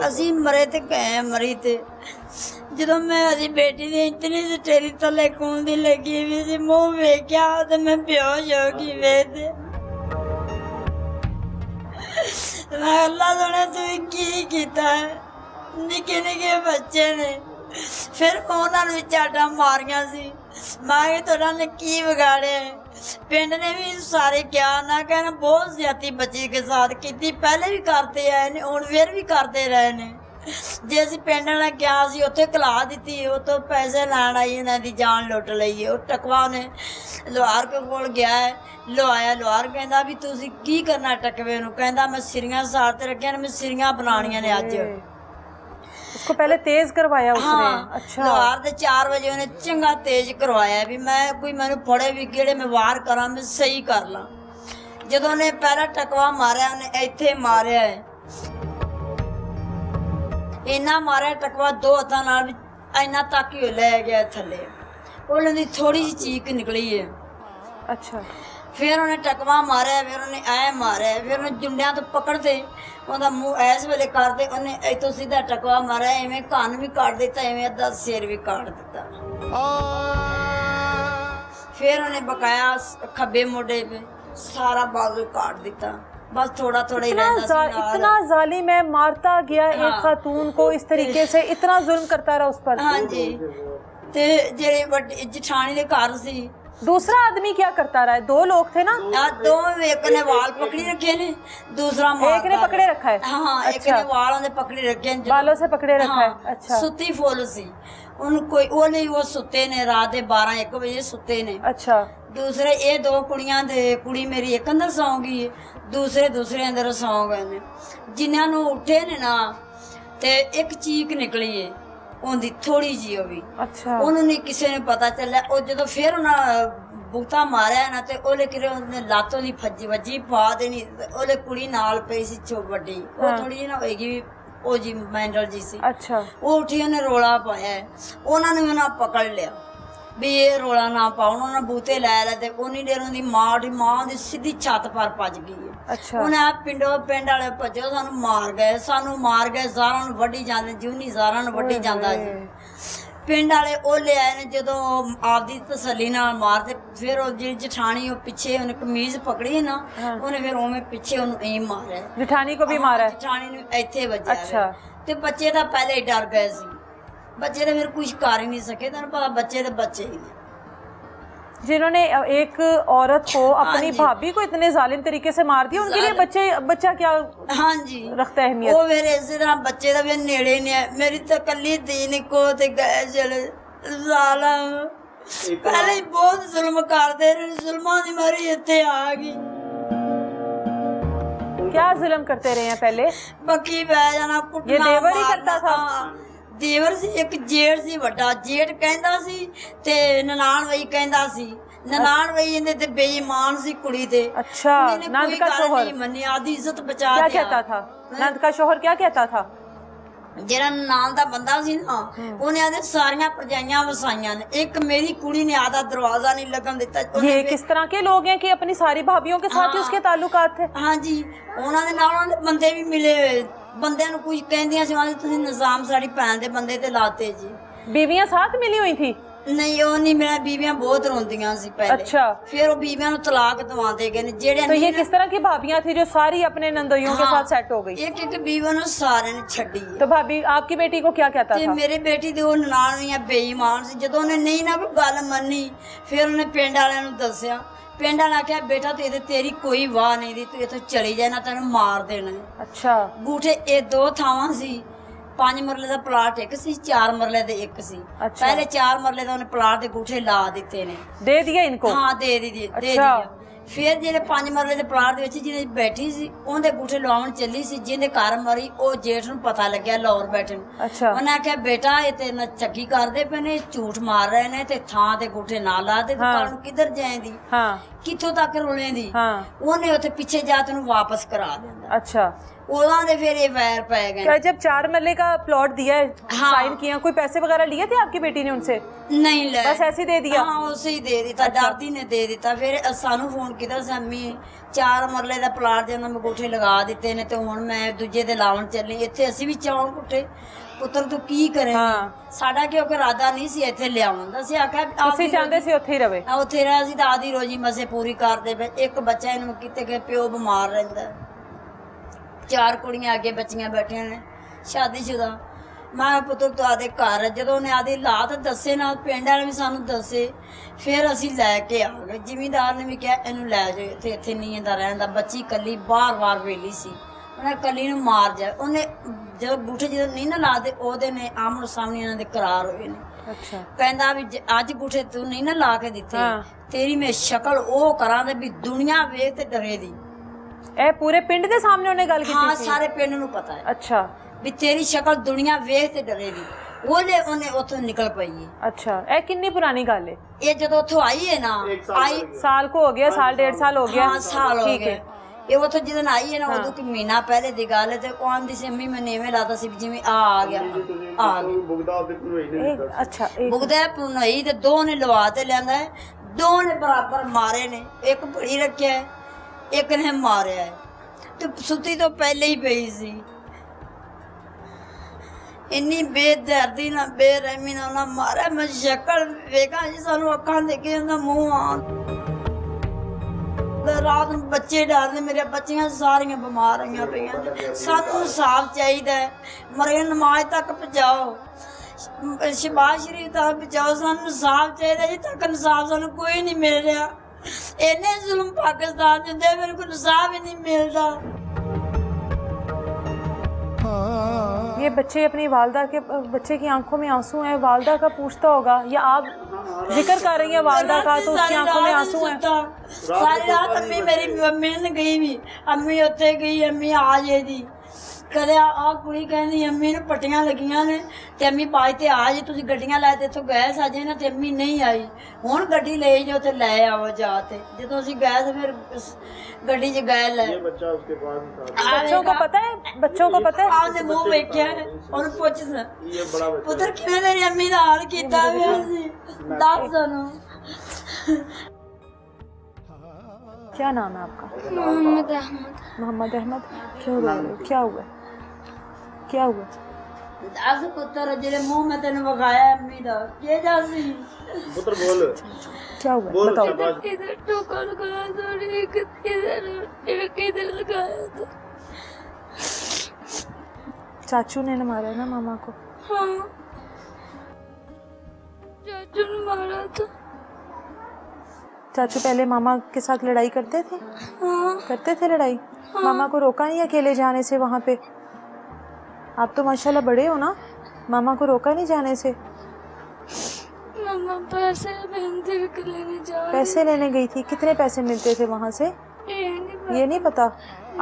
ਅਸੀਂ ਮਰੇ ਤੇ ਗਏ ਮਰੀ ਤੇ ਜਦੋਂ ਮੈਂ ਉਹਦੀ ਬੇਟੀ ਦੀ ਇਤਨੀ ਸਟੇਰੀ ਥੱਲੇ ਖੂੰਦੀ ਲੱਗੀ ਵੀ ਸੀ ਮੂੰਹ ਵੇਖਿਆ ਤੇ ਮੈਂ ਬੇਹੋਸ਼ ਹੋ ਗਈ ਵੇਖਦੇ ਮੈਂ ਅੱਲਾ ਸੁਣੇ ਤੂੰ ਕੀ ਕੀਤਾ ਨਿੱਕੇ ਨਿੱਕੇ ਬੱਚੇ ਨੇ ਫਿਰ ਉਹਨਾਂ ਨੂੰ ਚਾਟਾਂ ਮਾਰੀਆਂ ਸੀ ਮੈਂ ਤੁਹਾਡਾ ਨੇ ਕੀ ਵਿਗਾੜਿਆ पिंड ने भी सारे क्या ना कहना बहुत ज्यादा बच्चे के साथ की पहले भी करते आए ने हुण फिर भी करते रहे ने जे असीं पिंड वाले गया सी उत्थे कला दित्ती उत्थों पैसे लैण आई इन्हां दी जान लुट लई है टकवा ने लोहार कोल गया है लोहाया लोहार कहंदा भी तुसीं की करना टकवे नूं कहंदा मैं सिरियां साथ ते रखियां ने मैं सिरियां बनाणियां ने अज उसको पहले तेज करवाया उसने। हाँ, अच्छा लोहार दे 4 बजे उन्हें चंगा तेज करवाया भी मैं कोई मैंने फड़े भी किहड़े मैं वार करा मैं सही कर ला जदों ने पहला टकवा मारिया उन्हें इत्थे मारिया है इन्ना मारिया टकवा 2 हत्थां नाल इन्ना तक ही लै गया थल्ले उन्हें दी थोड़ी जी चीख निकली है। अच्छा फिर उन्हें टकवा मारिया फिर उन्हें ऐ मारिया फिर उन्हें जुंडियां तो पकड़ते ਉਹਦਾ ਮੂੰਹ ਐਸ ਵੇਲੇ ਕਰਦੇ ਉਹਨੇ ਇੱਥੋਂ ਸਿੱਧਾ ਟਕਵਾ ਮਾਰਿਆ ਐਵੇਂ ਕੰਨ ਵੀ ਕੱਟ ਦਿੱਤਾ ਐਵੇਂ ਅੱਧਾ ਸਿਰ ਵੀ ਕੱਟ ਦਿੱਤਾ ਫਿਰ ਉਹਨੇ ਬਕਾਇਆ ਖੱਬੇ ਮੋਢੇ 'ਤੇ ਸਾਰਾ ਬਾਜ਼ੂ ਕਾਟ ਦਿੱਤਾ बस थोड़ा थोड़ा ही रहता था। इतना जालिम है, मारता गया हाँ। एक खातून को इस तरीके से इतना जुल्म करता रहा उस पर। हाँ जी ते जेरे बड़े जिठानी दे घर सी दूसरा आदमी क्या करता रहा है? 2 लोग थे ना? दो, एक ने वाल पकड़ी रखे ने, दूसरा एक ने पकड़े रखा है। हाँ अच्छा। एक ने वालों ने पकड़े रखे, बालों से पकड़े रखा हाँ, है। अच्छा सुती फुल सी उन कोई वो नहीं, वो सुते ने रात दे 12-1 बजे सुते ने। अच्छा दूसरे ये 2 कुड़ियां दे कुड़ी मेरी एक अंदर सौ गई है, दूसरे अंदर सौ गए ने। जिन्हां नूं उठे ने ना ते एक चीख निकली है उनकी थोड़ी जी भी। अच्छा उन्होंने किसी ने पता चलिया वो जो फिर उन्हें बूता मारिया ना तो ओले कि लातों की फजी वजी पा देनी ओले कुड़ी नाल पई सी छो वड्डी वो थोड़ी जी ना होएगी ओ जी मैंडल जी सी। अच्छा वो उठी उन्हें रोला पाया उन्होंने उन्हें पकड़ लिया भी ये रोला ना पाओ। उन्होंने बूते लै लै ते उन्नी देर उनकी मां दी सीधी छत पर भज गई है। अच्छा उन्हें पिंड वाले भजो सानू मार गए ज़ारां नूं वड्डी जांदे जूनी ज़ारां नूं वड्डी जांदा जी। पिंड वाले ओले आए ने जदों आपदी तसल्ली नाल मारते फिर वो जी जठानी वो पीछे उन्हें कमीज पकड़ी ना उन्हें फिर उवें पीछे उन्हें एम मारिया। जठानी को भी मारा? जठानी नूं इत्थे वज्जिया। अच्छा ते बच्चे तां पहले ही डर गए सी, बच्चे तो फिर कुछ कर ही नहीं सके। तेन पता बच्चे तो बच्चे ही ने। जिन्होंने एक औरत को अपनी भाभी को इतने जालिम तरीके से मार दिया उनके लिए बच्चा क्या हाँ जी रखता है अहमियत? वो मेरे इसी तरह बच्चे तो फिर नेड़े ने मेरी तो कली दीन को ते गए चले जालिम पहले ही बहुत जुल्म करते रहे, जुल्मां दी मारी इत्थे आ गई। क्या जुल्म करते रहे हैं पहले? बकी बह जाना कुटना। ये देवर ही करता था? देवर सी एक जेठ सी वड्डा जेठ कहंदा सी ते ननान वही कहंदा सी। ननान वही इहदे ते बेईमान सी कुड़ी ते। अच्छा नंद का शोहर मन्नी आधी इज्जत बचा क्या कहता था? नंद का शोहर क्या कहता था? जेड़ा ननान दा बंदा सी ना उन्हें आदे सारियां परजाइयां वसाइयां ने, एक मेरी कुड़ी ने आधा दरवाजा नहीं लगन दिता। ये किस तरह के लोग हैं कि अपनी सारी भाभियों के साथ ही उसके ताल्लुकात थे? हाँ जी उन्होंने नाल उन्होंने बंदे भी मिले बंदे नूं कुछ कहंदियां सी तुसीं निजाम साड़ी भैन दे बंदे ते लाते जी। बीवियां साथ मिली हुई थी? नहीं वो नहीं मेरा बीवियां बहुत रोंदियां सी पहले। अच्छा फिर वो बीवियां नूं तलाक दवाते गए ने जेड़े। तो ये किस तरह की भाभियां थी जो सारी अपने नंदोइयों के साथ सेट हो गई? एक बीवियों ने सारे ने छड्डी। तो भाभी आपकी बेटी को क्या कहता था? मेरी बेटी दी वो ननान भी बेईमान सी, जदों उन्हें नहीं ना कोई गल मन्नी फिर उन्हें पिंड वालियां नूं दस्सिया। पिंड वाले आख्या बेटा तू तेरी कोई वाह नहीं दी, तू इत्थों चली जाए ना तेन मार देना। अच्छा गूठे ये 2 थावां सी, 5 मरले का प्लाट एक सी, 4 मरले दे एक सी। अच्छा। पहले 4 मरले का उन्हें प्लाट दे गूठे ला दिते ने। दे दिया इनको? हाँ दे दिए। अच्छा। दे दिया। फिर जेडे 5 मरले के प्लाट दे जिन्हें बैठी सी उनके गूठे लवाउण चली सी, जिन्हें घर मरी वो जेठ नूं पता लग्या लाहौर बैठे। अच्छा। उन्हें आख्या बेटा ये तेरे नाल चक्की करदे पे ने, झूठ मार रहे ने ते थां ते गूठे ना ला दे। हाँ। कल किधर जाएंदी? हाँ। कित्थों तक रुलेंदी? हाँ। उन्हें उत्थे पीछे जा तेनू वापस करा देंदा। अच्छा उन्होंने फिर ये वैर पै गए। क्या जब 4 मरले का प्लॉट दिया है? हाँ। साइन किया, कोई पैसे वगैरह लिए थे आपकी बेटी ने उनसे? नहीं ले, बस ऐसे ही दे दिया। हाँ उसे ही दे दिता। अच्छा। दादी ने दे दिता। फिर सानू फोन किया अम्मी 4 ਮਰਲੇ ਦਾ ਪਲਾਟ ਦੇ ਉਹਨਾਂ ਮੈਂ ਕੋਠੇ ਲਗਾ ਦਿੱਤੇ ਨੇ, ਤੇ ਹੁਣ ਮੈਂ ਦੂਜੇ ਦੇ ਲਾਉਣ ਚੱਲੀ। ਇੱਥੇ ਅਸੀਂ ਵੀ ਚਾਹੋਂ ਕੋਠੇ, ਪੁੱਤਰ ਤੂੰ ਕੀ ਕਰੇ। ਸਾਡਾ ਕਿਉਂਕਿ ਇਰਾਦਾ ਨਹੀਂ ਸੀ ਇੱਥੇ ਲਿਆਉਣ ਦਾ, ਅਸੀਂ ਆਖਿਆ ਤੁਸੀਂ ਚਾਹੁੰਦੇ ਸੀ ਉੱਥੇ ਹੀ ਰਵੇ। ਉੱਥੇ ਰਹਿ ਸੀ ਤਾਂ ਆਦੀ ਰੋਜੀ ਮਸੇ ਪੂਰੀ ਕਰਦੇ ਪਏ। ਇੱਕ ਬੱਚਾ ਇਹਨੂੰ ਕਿਤੇ ਕਿ ਪਿਓ ਬਿਮਾਰ ਰਹਿੰਦਾ, 4 ਕੁੜੀਆਂ ਅੱਗੇ ਬੱਚੀਆਂ ਬੈਠੀਆਂ ਨੇ ਸ਼ਾਦੀशुदा। ਮੈਂ ਪੁੱਤਰ ਤੂੰ ਆਦੇ ਘਰ, ਜਦੋਂ ਉਹਨੇ ਆਦੇ ਹਾਲਾਤ ਦੱਸੇ ਨਾ, ਪਿੰਡ ਵਾਲੇ ਵੀ ਸਾਨੂੰ ਦੱਸੇ, ਫਿਰ ਅਸੀਂ ਲੈ ਕੇ ਆ ਗਏ। ਜ਼ਿਮੀਂਦਾਰ ਨੇ ਵੀ ਕਿਹਾ ਇਹਨੂੰ ਲੈ ਜਾਓ, ਇੱਥੇ ਨਹੀਂ ਇਹਦਾ ਰਹਿੰਦਾ। ਬੱਚੀ ਕੱਲੀ ਬਾਰ-ਬਾਰ ਵੇਲੀ ਸੀ, ਉਹਨੇ ਕੱਲੀ ਨੂੰ ਮਾਰ ਜਾ। ਉਹਨੇ ਜਦੋਂ ਬੂਠੇ ਜਦੋਂ ਨਹੀਂ ਨਾ ਲਾਦੇ, ਉਹਦੇ ਨੇ ਆਮਣ ਸਾਹਮਣੇ ਇਹਨਾਂ ਦੇ ਕਰਾਰ ਹੋਏ ਨੇ। ਅੱਛਾ, ਕਹਿੰਦਾ ਵੀ ਅੱਜ ਬੂਠੇ ਤੂੰ ਨਹੀਂ ਨਾ ਲਾ ਕੇ ਦਿੱਤੇ, ਤੇਰੀ ਮੈਂ ਸ਼ਕਲ ਉਹ ਕਰਾਂ ਤੇ ਵੀ ਦੁਨੀਆ ਵੇਖ ਤੇ ਡਰੇ ਦੀ। ਇਹ ਪੂਰੇ ਪਿੰਡ ਦੇ ਸਾਹਮਣੇ ਉਹਨੇ ਗੱਲ ਕੀਤੀ ਹਾਂ, ਸੀ? ਸਾਰੇ ਪਿੰਡ ਨੂੰ ਪਤਾ ਹੈ। ਅੱਛਾ, ਵੀ ਤੇਰੀ ਸ਼ਕਲ ਦੁਨੀਆ ਵੇਖ ਤੇ ਡਰੇਗੀ। ਉਹਨੇ ਉੱਥੋਂ ਨਿਕਲ ਪਈ ਹੈ। ਅੱਛਾ, ਇਹ ਕਿੰਨੀ ਪੁਰਾਣੀ ਗੱਲ ਹੈ? ਇਹ ਜਦੋਂ ਉੱਥੋਂ ਆਈ ਹੈ ਨਾ, ਸਾਲ ਕੋ ਹੋ ਗਿਆ, ਸਾਲ 1.5 ਸਾਲ ਹੋ ਗਿਆ। ਹਾਂ, ਸਾਲ ਹੋ ਗਏ। ਇਹ ਉੱਥੋਂ ਜਦੋਂ ਆਈ ਹੈ ਨਾ, ਉਦੋਂ ਕਿ ਮਹੀਨਾ ਪਹਿਲੇ ਦੀ ਗੱਲ ਹੈ। ਤੇ ਉਹ ਆਂਦੀ ਸੀ ਅੰਮੀ ਮੈਂ ਇਵੇਂ ਲਾਤਾ ਸੀ ਜਿਵੇਂ ਆ ਗਿਆ, ਆ ਗਿਆ। ਅੱਛਾ, ਬੁਗਦਾ ਪੁਨਈ ਤੇ 2 ਨੇ ਲਵਾ ਤੇ ਲਿਆਂਦਾ ਹੈ, 2 ਨੇ ਬਰਾਬਰ ਮਾਰੇ ਨੇ। ਇੱਕ ਬੜੀ ਰੱਖਿਆ ਹੈ, ਇੱਕ ਨੇ ਮਾਰਿਆ ਹੈ। ਤੇ ਸੁੱਤੀ ਤੋਂ ਪਹਿਲੇ ਹੀ ਪਈ ਸੀ। ਇੰਨੀ ਬੇਦਰਦੀ ਨਾਲ ਬੇਰਹਿਮੀ ਨਾਲ ਉਹਨਾਂ ਮਾਰਿਆ। ਮੈਂ ਸ਼ਕਲ ਵੇਖਾਂ ਜੀ, ਸਾਨੂੰ ਅੱਖਾਂ ਦੇਖੇ ਉਹਦਾ ਮੂੰਹ ਆ। ਰਾਤ ਨੂੰ ਬੱਚੇ ਡਰਦੇ, ਮੇਰੇ ਬੱਚੀਆਂ ਸਾਰੀਆਂ ਬਿਮਾਰ ਹੋਈਆਂ ਪਈਆਂ। ਸਾਨੂੰ ਇਨਸਾਫ ਚਾਹੀਦਾ ਹੈ, ਮਰੇ ਨਮਾਜ਼ ਤੱਕ ਪਹੁੰਚਾਓ, ਸ਼ਬਾਜ਼ ਸ਼ਰੀਫ ਤੱਕ ਪਹੁੰਚਾਓ। ਸਾਨੂੰ ਇਨਸਾਫ ਚਾਹੀਦਾ ਜੀ, ਤੱਕ ਇਨਸਾਫ ਸਾਨੂੰ ਕੋਈ ਨਹੀਂ ਮਿਲ ਰਿਹਾ। ਇੰਨੇ ਜ਼ੁਲਮ ਪਾਕਿਸਤਾਨ ਹੁੰਦੇ, ਮੇਰੇ ਕੋਲ ਇਨਸਾਫ ही नहीं मिलता। ये बच्चे अपनी वालदा के, बच्चे की आंखों में आंसू हैं, वालदा का पूछता होगा, या आप जिक्र कर रही हैं वालदा का तो उसकी आंखों में आंसू हैं। सारी रात अम्मी मेरी मिलने गई भी, अम्मी उत्थे गई, अम्मी आ जाएगी। ਕਦੇ ਆ ਕੁੜੀ ਕਹਿੰਦੀ ਅੰਮੀ ਨੂੰ ਪੱਟੀਆਂ ਲੱਗੀਆਂ ਨੇ ਤੇ ਅੰਮੀ ਬਾਜ ਤੇ ਆ ਜੇ, ਤੁਸੀਂ ਗੱਡੀਆਂ ਲੈ ਤੇ ਇੱਥੋਂ ਗਏ ਸਾਜੇ ਨਾ, ਤੇ ਅੰਮੀ ਨਹੀਂ ਆਈ। ਹੁਣ ਗੱਡੀ ਲੈ ਜਾਓ ਤੇ ਲੈ ਆਵੋ ਜਾ। ਤੇ ਜਦੋਂ ਅਸੀਂ ਗਏ ਤੇ ਫਿਰ ਗੱਡੀ 'ਚ ਗਏ ਲੈ। बच्चों को पता है, बच्चों को पता है। ਆਪਦੇ ਮੂੰਹ ਵੇਖਿਆ ਉਹਨੂੰ ਪੁੱਛ ਪੁੱਤਰ ਕਿਵੇਂ ਤੇਰੀ ਅੰਮੀ ਦਾ ਹਾਲ ਕੀਤਾ ਹੋਇਆ ਸੀ, ਦੱਸ ਸਾਨੂੰ। क्या नाम है आपका? मोहम्मद अहमद। मोहम्मद अहमद। क्यों रो रहे हो? क्या हुआ? क्या हुआ? ਦੱਸ ਪੁੱਤਰ, ਜਿਹੜੇ ਮੂੰਹ ਮੈਂ ਤੈਨੂੰ ਵਿਖਾਇਆ ਅੰਮੀ ਦਾ, ਕੀ ਜਾ ਸੀ? पुत्र बोल। क्या हुआ बताओ। इधर टोका लगाया था और एक इधर लगाया था। चाचू ने मारा ना मामा को? हाँ, चाचू ने मारा था। चाचू पहले मामा के साथ लड़ाई करते थे? हाँ, करते थे लड़ाई? मामा को रोका नहीं अकेले जाने से वहाँ पे? आप तो माशाल्लाह बड़े हो ना, मामा को रोका नहीं जाने से? मामा पैसे बैंक लेने जा रही। पैसे लेने गई थी, कितने पैसे मिलते थे वहाँ से? ये नहीं ये नहीं पता।